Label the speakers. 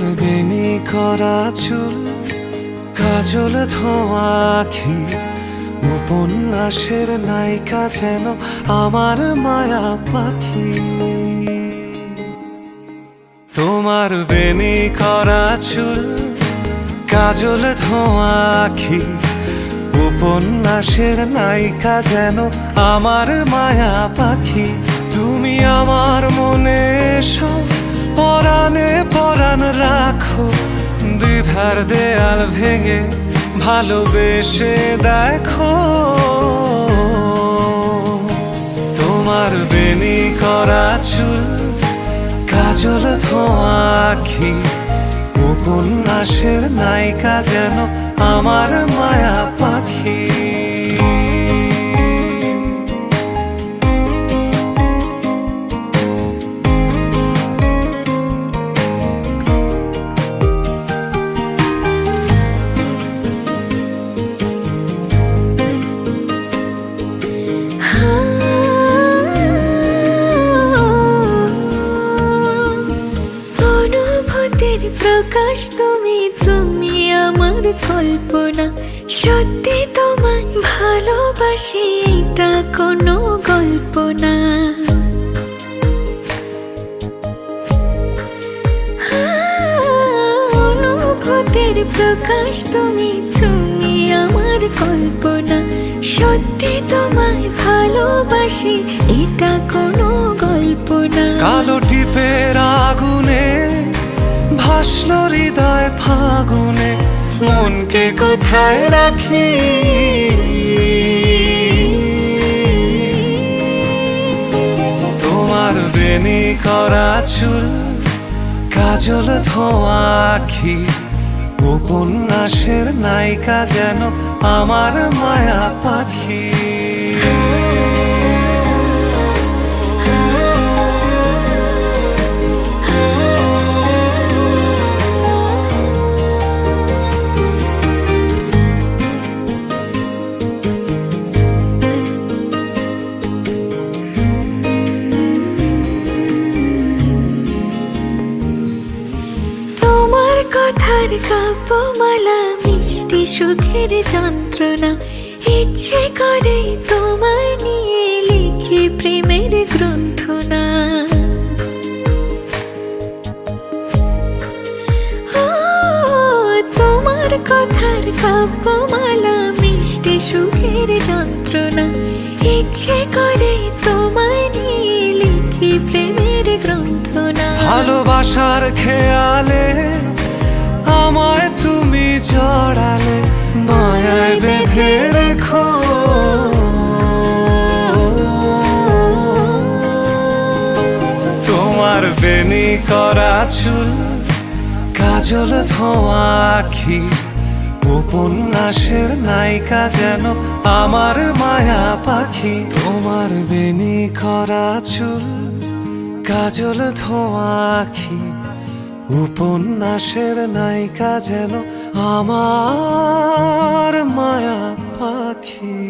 Speaker 1: তোমার বেনি করা চুল, কাজল ধোয়া আখি, উপন্যাসের নায়িকা যেন আমার মায়া পাখি। তোমার বেনি করা চুল, কাজল ধোয়া আখি, উপন্যাসের নায়িকা যেন আমার মায়া পাখি। তুমি আমার মনে এসো, পরাণে পরাণ রাখো, দ্বিধার দেয়াল ভেঙে ভালোবেসে দেখো। তোমার বেনি করা চুল, কাজল ধোয়া আখি, উপন্যাসের নায়িকা যেন আমার মায়া পাখি।
Speaker 2: প্রকাশ তুমি, তুমি আমার কল্পনা, সত্যি তোমায় ভালোবাসি, এটা কোনো গল্প না। অনুভূতির প্রকাশ তুমি, তুমি আমার কল্পনা, সত্যি তোমায় ভালোবাসি, এটা কোনো গল্প না।
Speaker 1: কালো টিপের আগুনে ভাসলো হৃদয় ফাগুনে, মনকে কোথায় রাখি। তোমার বেনি করা চুল, কাজল ধোয়া আখি, উপন্যাসের নায়িকা যেন আমার মায়া পাখি।
Speaker 2: কথার কাব্যমালা, মিষ্টি সুখের যন্ত্রণা, ইচ্ছে করে তোমায় নিয়ে লিখি প্রেমের গ্রন্থনা। তোমার কথার কাব্যমালা, মিষ্টি সুখের যন্ত্রণা, ইচ্ছে করে তোমায় নিয়ে লিখি প্রেমের গ্রন্থনা।
Speaker 1: ভালোবাসার খেয়ালে আমায় তুমি জড়ালে, মায়ায় বেঁধে রেখো। তোমার বেনি করা চুল, কাজল ধোয়া আখি, উপন্যাসের নায়িকা যেন আমার মায়া পাখি। তোমার বেনি করা চুল, কাজল ধোয়া আখি, উপন্যাসের নায়িকা যেন আমার মায়া পাখি।